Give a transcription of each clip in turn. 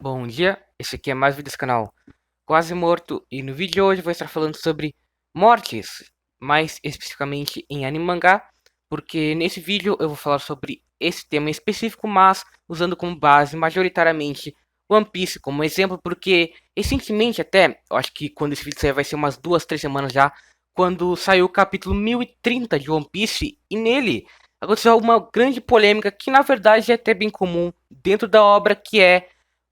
Bom dia, esse aqui é mais um vídeo desse canal Quase Morto e no vídeo de hoje eu vou estar falando sobre mortes, mais especificamente em anime e mangá, porque nesse vídeo eu vou falar sobre esse tema em específico, mas usando como base majoritariamente One Piece como exemplo, porque recentemente até, eu acho que quando esse vídeo sair vai ser umas 2, 3 semanas já, quando saiu o capítulo 1030 de One Piece e nele aconteceu uma grande polêmica que na verdade é até bem comum dentro da obra, que é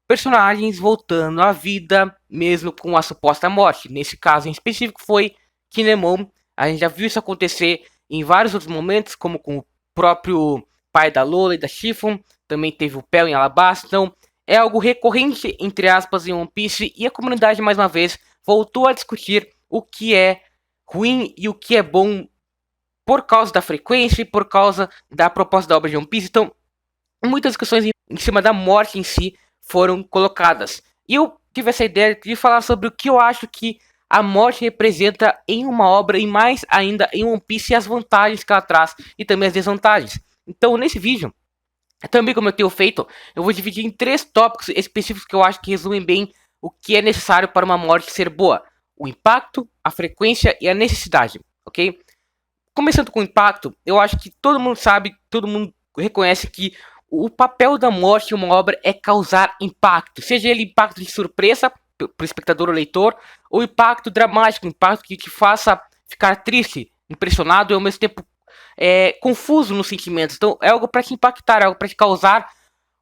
personagens voltando à vida, mesmo com a suposta morte. Nesse caso em específico foi Kinemon. A gente já viu isso acontecer em vários outros momentos, como com o próprio pai da Lola e da Chiffon. Também teve o Pel em Alabasta. Então, é algo recorrente, entre aspas, em One Piece. E a comunidade, mais uma vez, voltou a discutir o que é ruim e o que é bom por causa da frequência e por causa da proposta da obra de One Piece. Então, muitas discussões em cima da morte em si foram colocadas. E eu tive essa ideia de falar sobre o que eu acho que a morte representa em uma obra e mais ainda em One Piece, e as vantagens que ela traz e também as desvantagens. Então, nesse vídeo, também como eu tenho feito, eu vou dividir em 3 tópicos específicos que eu acho que resumem bem o que é necessário para uma morte ser boa: o impacto, a frequência e a necessidade, ok? Começando com o impacto, eu acho que todo mundo sabe, todo mundo reconhece que o papel da morte em uma obra é causar impacto, seja ele impacto de surpresa para o espectador ou leitor, ou impacto dramático, impacto que te faça ficar triste, impressionado e ao mesmo tempo confuso nos sentimentos. Então é algo para te impactar, é algo para te causar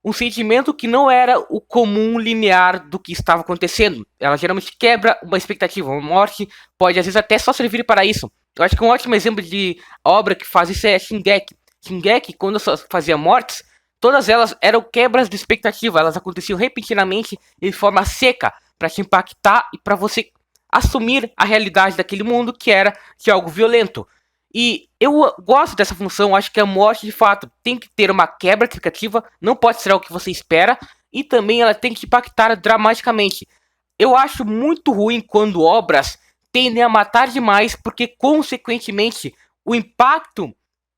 um sentimento que não era o comum linear do que estava acontecendo. Ela geralmente quebra uma expectativa. Uma morte pode às vezes até só servir para isso. Eu acho que um ótimo exemplo de obra que faz isso é Shingeki. Shingeki, quando fazia mortes, todas elas eram quebras de expectativa. Elas aconteciam repentinamente de forma seca para te impactar e para você assumir a realidade daquele mundo, que era de algo violento. E eu gosto dessa função, acho que a morte de fato tem que ter uma quebra explicativa, não pode ser algo que você espera, e também ela tem que impactar dramaticamente. Eu acho muito ruim quando obras tendem a matar demais, porque consequentemente o impacto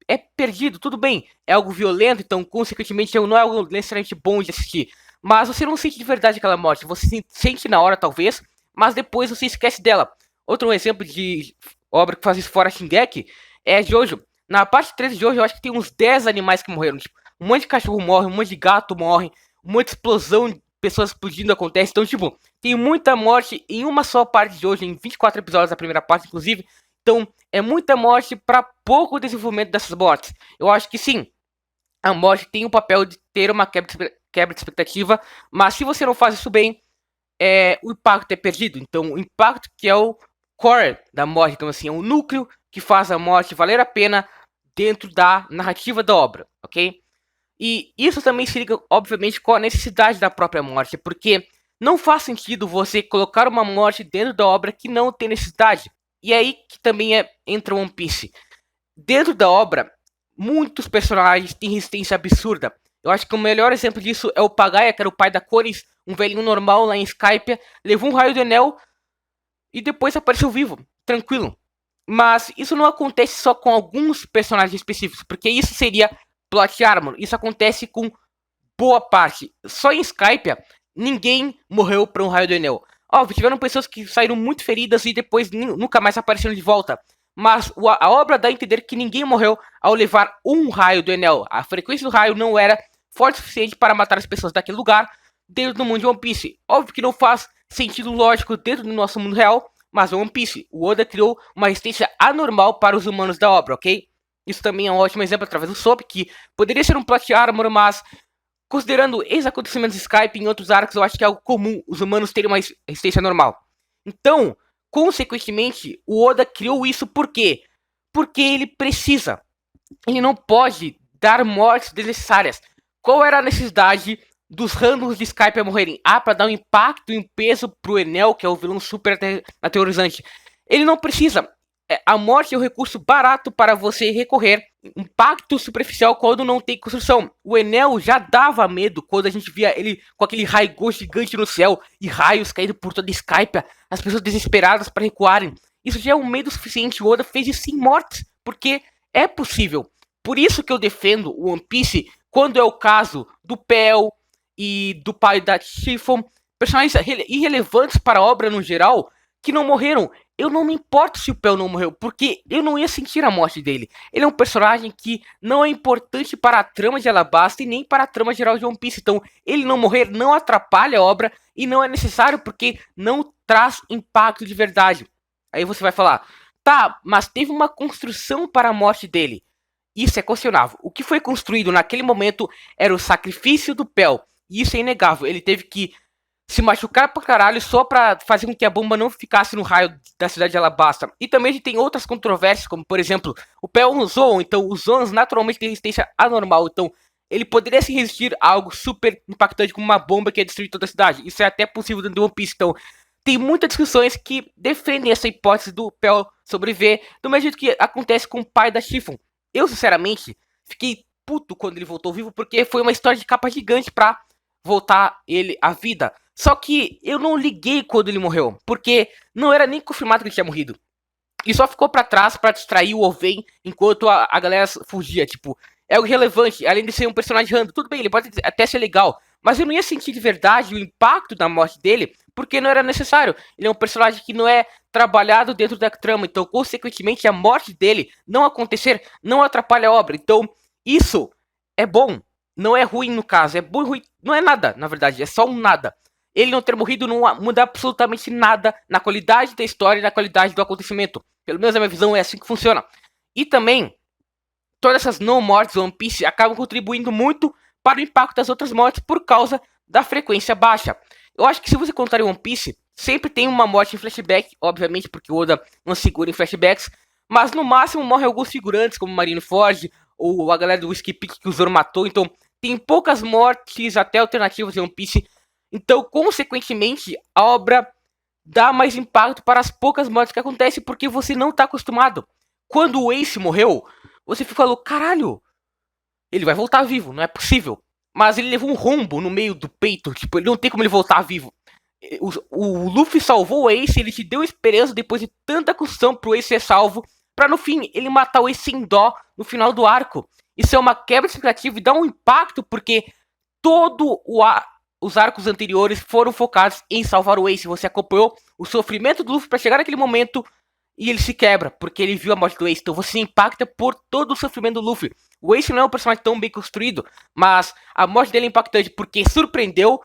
é perdido. Tudo bem, é algo violento, então consequentemente não é algo necessariamente bom de assistir. Mas você não sente de verdade aquela morte, você sente na hora talvez, mas depois você esquece dela. Outro exemplo de obra que faz isso fora Shingeki é Jojo. Na parte 3 de Jojo, eu acho que tem uns 10 animais que morreram. Tipo, um monte de cachorro morre, um monte de gato morre, um monte de explosão de pessoas explodindo acontece. Então, tipo, tem muita morte em uma só parte de Jojo, em 24 episódios da primeira parte, inclusive. Então, é muita morte para pouco desenvolvimento dessas mortes. Eu acho que sim, a morte tem o papel de ter uma quebra de expectativa, mas se você não faz isso bem, o impacto é perdido. Então, o impacto que é o core da morte, então assim, é o núcleo que faz a morte valer a pena dentro da narrativa da obra, ok? E isso também se liga, obviamente, com a necessidade da própria morte, porque não faz sentido você colocar uma morte dentro da obra que não tem necessidade. E é aí que também entra One Piece. Dentro da obra, muitos personagens têm resistência absurda. Eu acho que o melhor exemplo disso é o Pagaia, que era o pai da Cores, um velhinho normal lá em Skype, levou um raio do Enel e depois apareceu vivo, tranquilo. Mas isso não acontece só com alguns personagens específicos, porque isso seria plot armor. Isso acontece com boa parte. Só em Skype, ninguém morreu por um raio do Enel. Óbvio, tiveram pessoas que saíram muito feridas e depois nunca mais apareceram de volta. Mas a obra dá a entender que ninguém morreu ao levar um raio do Enel. A frequência do raio não era forte o suficiente para matar as pessoas daquele lugar dentro do mundo de One Piece. Óbvio que não faz sentido lógico dentro do nosso mundo real, mas One Piece, o Oda criou uma resistência anormal para os humanos da obra, ok? Isso também é um ótimo exemplo através do Soap, que poderia ser um plot armor, mas considerando esses acontecimentos de Skype em outros arcos, eu acho que é algo comum os humanos terem uma resistência normal. Então, consequentemente, o Oda criou isso por quê? Porque ele precisa. Ele não pode dar mortes desnecessárias. Qual era a necessidade dos randoms de Skype a morrerem? Ah, para dar um impacto e um peso pro Enel, que é o vilão super aterrorizante. Ele não precisa. A morte é um recurso barato para você recorrer. Impacto superficial quando não tem construção. O Enel já dava medo quando a gente via ele com aquele raio gigante no céu e raios caindo por toda a Skype, as pessoas desesperadas para recuarem. Isso já é um medo suficiente. O Oda fez isso sem mortes, porque é possível. Por isso que eu defendo o One Piece quando é o caso do Pel e do pai da Chiffon, personagens irrelevantes para a obra no geral, que não morreram. Eu não me importo se o Pel não morreu, porque eu não ia sentir a morte dele. Ele é um personagem que não é importante para a trama de Alabasta e nem para a trama geral de One Piece. Então, ele não morrer não atrapalha a obra e não é necessário porque não traz impacto de verdade. Aí você vai falar, tá, mas teve uma construção para a morte dele. Isso é questionável. O que foi construído naquele momento era o sacrifício do Pel. E isso é inegável. Ele teve que se machucar pra caralho só pra fazer com que a bomba não ficasse no raio da cidade de Alabasta. E também a gente tem outras controvérsias, como por exemplo, o Pel é um Zoan, então os Zoans naturalmente têm resistência anormal, então ele poderia se resistir a algo super impactante como uma bomba que ia destruir toda a cidade. Isso é até possível dentro do One Piece, então tem muitas discussões que defendem essa hipótese do Pel sobreviver, do mesmo jeito que acontece com o pai da Chiffon. Eu, sinceramente, fiquei puto quando ele voltou vivo, porque foi uma história de capa gigante pra voltar ele à vida. Só que eu não liguei quando ele morreu, porque não era nem confirmado que ele tinha morrido. E só ficou pra trás pra distrair o Oven enquanto a galera fugia. Tipo, é algo relevante, além de ser um personagem random. Tudo bem, ele pode até ser legal, mas eu não ia sentir de verdade o impacto da morte dele, porque não era necessário. Ele é um personagem que não é trabalhado dentro da trama, então, consequentemente, a morte dele não acontecer não atrapalha a obra. Então, isso é bom. Não é ruim no caso, é bom e ruim. Não é nada, na verdade, é só um nada. Ele não ter morrido não muda absolutamente nada na qualidade da história e na qualidade do acontecimento. Pelo menos a minha visão é assim que funciona. E também, todas essas não mortes do One Piece acabam contribuindo muito para o impacto das outras mortes por causa da frequência baixa. Eu acho que se você contar em One Piece, sempre tem uma morte em flashback, obviamente porque o Oda não segura em flashbacks, mas no máximo morrem alguns figurantes como Marineford ou a galera do Whiskey Peak que o Zoro matou, então tem poucas mortes até alternativas em One Piece. Então, consequentemente, a obra dá mais impacto para as poucas mortes que acontecem porque você não está acostumado. Quando o Ace morreu, você falou, caralho, ele vai voltar vivo, não é possível. Mas ele levou um rombo no meio do peito, tipo, ele não tem como ele voltar vivo. O Luffy salvou o Ace, ele te deu esperança depois de tanta construção pro Ace ser salvo, pra no fim ele matar o Ace sem dó no final do arco. Isso é uma quebra de expectativa e dá um impacto porque todo os arcos anteriores foram focados em salvar o Ace. Você acompanhou o sofrimento do Luffy para chegar naquele momento e ele se quebra porque ele viu a morte do Ace. Então você se impacta por todo o sofrimento do Luffy. O Ace não é um personagem tão bem construído, mas a morte dele é impactante porque surpreendeu,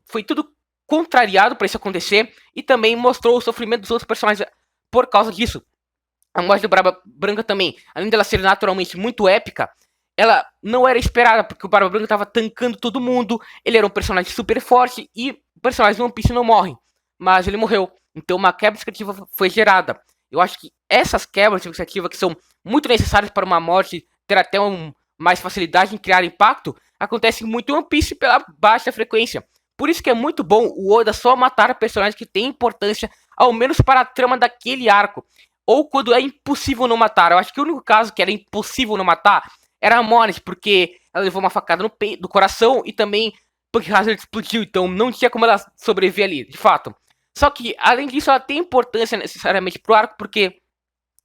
foi tudo contrariado para isso acontecer e também mostrou o sofrimento dos outros personagens por causa disso. A morte do Barba Branca também, além dela ser naturalmente muito épica, ela não era esperada, porque o Barba Branca tava tancando todo mundo, ele era um personagem super forte, e personagens do One Piece não morrem, mas ele morreu, então uma quebra de expectativa foi gerada. Eu acho que essas quebras de expectativa, que são muito necessárias para uma morte ter até mais facilidade em criar impacto, acontecem muito em One Piece pela baixa frequência. Por isso que é muito bom o Oda só matar personagens que têm importância, ao menos para a trama daquele arco, ou quando é impossível não matar. Eu acho que o único caso que era impossível não matar era a Monet, porque ela levou uma facada no peito, do coração, e também Punk Hazard explodiu, então não tinha como ela sobreviver ali, de fato. Só que, além disso, ela tem importância necessariamente pro arco, porque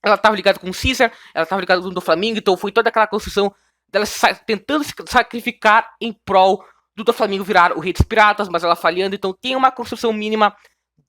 ela estava ligada com o Caesar, ela estava ligada com o do Flamengo, então foi toda aquela construção dela tentando se sacrificar em prol do Doflamingo virar o rei dos piratas, mas ela falhando, então tem uma construção mínima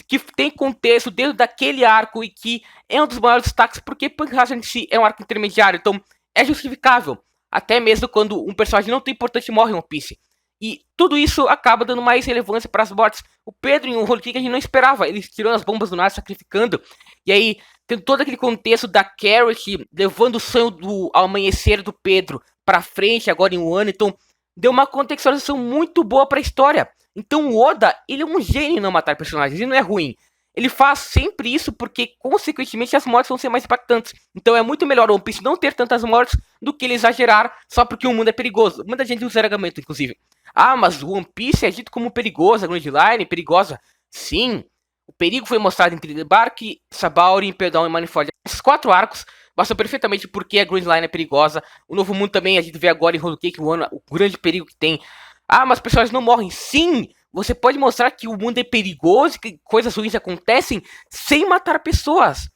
que tem contexto dentro daquele arco e que é um dos maiores destaques, porque Punk Hazard em si é um arco intermediário, então é justificável, até mesmo quando um personagem não tão importante morre em One Piece. E tudo isso acaba dando mais relevância para as mortes. O Pedro em um Holy Cake a gente não esperava, ele tirou as bombas do nada, sacrificando, e aí tem todo aquele contexto da Carrot levando o sonho do amanhecer do Pedro pra frente agora em um ano, então deu uma contextualização muito boa pra história. Então o Oda, ele é um gênio em não matar personagens, ele não é ruim. Ele faz sempre isso porque, consequentemente, as mortes vão ser mais impactantes. Então é muito melhor o One Piece não ter tantas mortes do que ele exagerar só porque o mundo é perigoso. Muita gente usa esse argumento, inclusive. Ah, mas o One Piece é dito como perigoso, a Grand Line é perigosa. Sim, o perigo foi mostrado em Thriller Bark, Sabaody, Impel e Marineford. Esses 4 arcos mostram perfeitamente porque a Grand Line é perigosa. O Novo Mundo também, a gente vê agora em Whole Cake One o grande perigo que tem. Ah, mas as pessoas não morrem. Sim, você pode mostrar que o mundo é perigoso, que coisas ruins acontecem sem matar pessoas.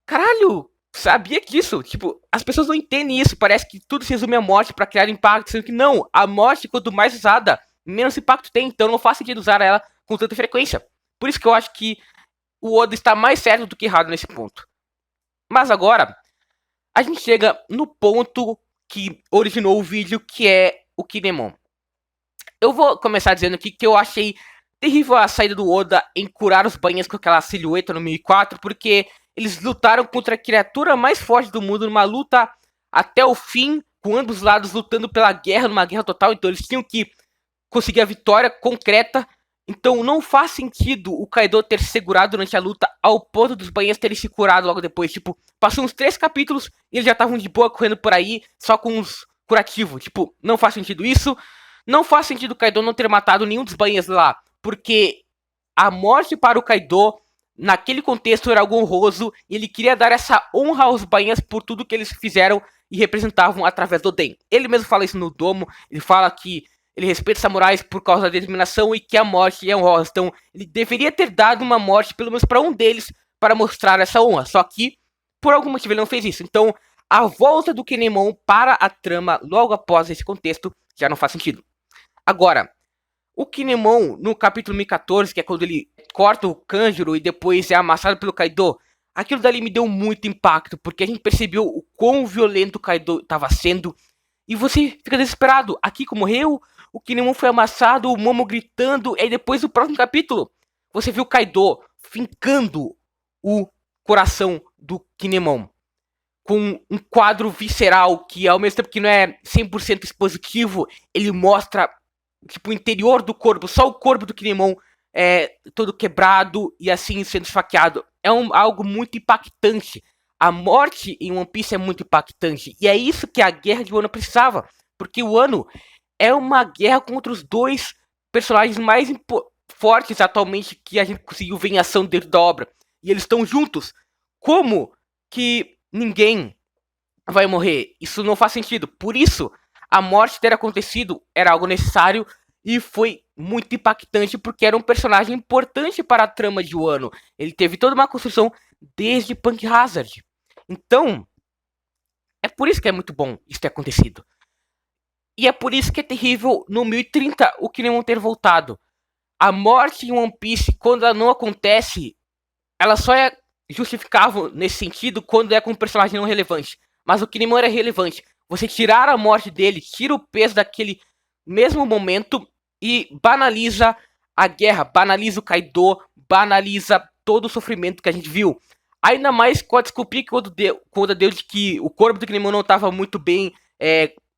Caralho, sabia disso? Tipo, as pessoas não entendem isso. Parece que tudo se resume à morte para criar impacto, sendo que não. A morte, quanto mais usada menos impacto tem, então não faz sentido usar ela com tanta frequência. Por isso que eu acho que o Oda está mais certo do que errado nesse ponto. Mas agora, a gente chega no ponto que originou o vídeo, que é o Kinemon. Eu vou começar dizendo aqui que eu achei terrível a saída do Oda em curar os banhas com aquela silhueta no 1004, porque eles lutaram contra a criatura mais forte do mundo numa luta até o fim, com ambos lados lutando pela guerra, numa guerra total, então eles tinham que conseguir a vitória concreta. Então não faz sentido o Kaido ter se segurado durante a luta ao ponto dos banheiros terem se curado logo depois. Tipo, passou uns 3 capítulos e eles já estavam de boa correndo por aí, só com uns curativos. Tipo, não faz sentido isso. Não faz sentido o Kaido não ter matado nenhum dos banheiros lá, porque a morte para o Kaido, naquele contexto, era algo honroso, e ele queria dar essa honra aos banheiros por tudo que eles fizeram e representavam através do Oden. Ele mesmo fala isso no Domo, ele fala que ele respeita os samurais por causa da determinação e que a morte é honrosa. Então, ele deveria ter dado uma morte, pelo menos para um deles, para mostrar essa honra. Só que, por algum motivo, ele não fez isso. Então, a volta do Kinemon para a trama logo após esse contexto já não faz sentido. Agora, o Kinemon, no capítulo 1014, que é quando ele corta o Kanjuro e depois é amassado pelo Kaido, aquilo dali me deu muito impacto, porque a gente percebeu o quão violento o Kaido estava sendo, e você fica desesperado. Akiko morreu, o Kinemon foi amassado, o Momo gritando, e depois no próximo capítulo, você viu o Kaido fincando o coração do Kinemon, com um quadro visceral, que ao mesmo tempo que não é 100% expositivo, ele mostra tipo, o interior do corpo, só o corpo do Kinemon é todo quebrado e assim sendo esfaqueado. É algo muito impactante. A morte em One Piece é muito impactante. E é isso que a guerra de Wano precisava. Porque o Wano é uma guerra contra os dois personagens mais fortes atualmente que a gente conseguiu ver em ação dentro da obra. E eles estão juntos. Como que ninguém vai morrer? Isso não faz sentido. Por isso, a morte ter acontecido era algo necessário e foi muito impactante porque era um personagem importante para a trama de Wano. Ele teve toda uma construção desde Punk Hazard. Então, é por isso que é muito bom isso ter acontecido. E é por isso que é terrível no 1030 o Kinemon ter voltado. A morte em One Piece, quando ela não acontece, ela só é justificável nesse sentido quando é com um personagem não relevante. Mas o Kinemon era relevante. Você tirar a morte dele, tira o peso daquele mesmo momento e banaliza a guerra, banaliza o Kaido, banaliza todo o sofrimento que a gente viu. Ainda mais com a desculpinha que o Oda deu de que o corpo do Kinemon não estava muito bem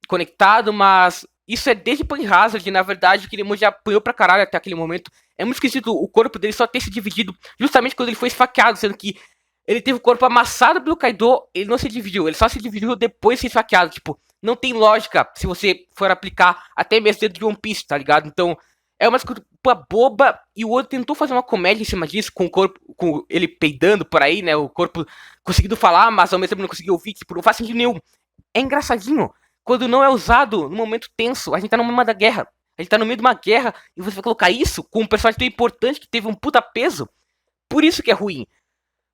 conectado, mas isso é desde Punk Hazard, na verdade o Kinemon já apanhou pra caralho até aquele momento. É muito esquisito o corpo dele só ter se dividido justamente quando ele foi esfaqueado, sendo que ele teve o corpo amassado pelo Kaido, ele não se dividiu, ele só se dividiu depois de ser esfaqueado. Tipo, não tem lógica se você for aplicar até mesmo dentro de One Piece, tá ligado? Então, é uma desculpa boba, e o outro tentou fazer uma comédia em cima disso, com o corpo, com ele peidando por aí, né? O corpo conseguindo falar, mas ao mesmo tempo não conseguiu ouvir, tipo, não faz sentido nenhum. É engraçadinho quando não é usado no momento tenso. A gente tá no meio da guerra. A gente tá no meio de uma guerra e você vai colocar isso com um personagem tão importante que teve um puta peso. Por isso que é ruim.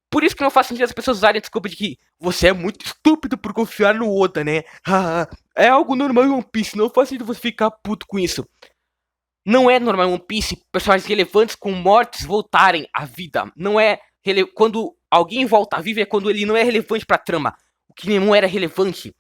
Por isso que não faz sentido as pessoas usarem a desculpa de que você é muito estúpido por confiar no Oda, né? É algo normal em One Piece, não faz sentido você ficar puto com isso. Não é normal em One Piece personagens relevantes com mortes voltarem à vida. Não é quando alguém volta a viver é quando ele não é relevante pra trama. O Kinemon era relevante.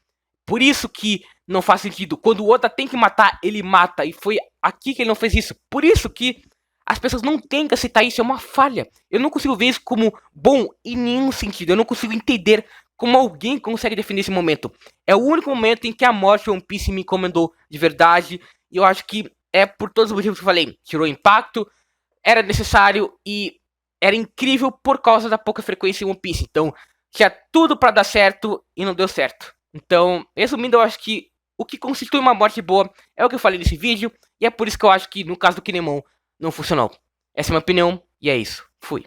Por isso que não faz sentido. Quando o Oda tem que matar, ele mata. E foi aqui que ele não fez isso. Por isso que as pessoas não têm que aceitar isso. É uma falha. Eu não consigo ver isso como bom em nenhum sentido. Eu não consigo entender como alguém consegue definir esse momento. É o único momento em que a morte de One Piece me incomodou de verdade. E eu acho que é por todos os motivos que eu falei. Tirou impacto, era necessário e era incrível por causa da pouca frequência em One Piece. Então, tinha tudo pra dar certo e não deu certo. Então, resumindo, eu acho que o que constitui uma morte boa é o que eu falei nesse vídeo. E é por isso que eu acho que no caso do Kinemon não funcionou. Essa é a minha opinião e é isso. Fui.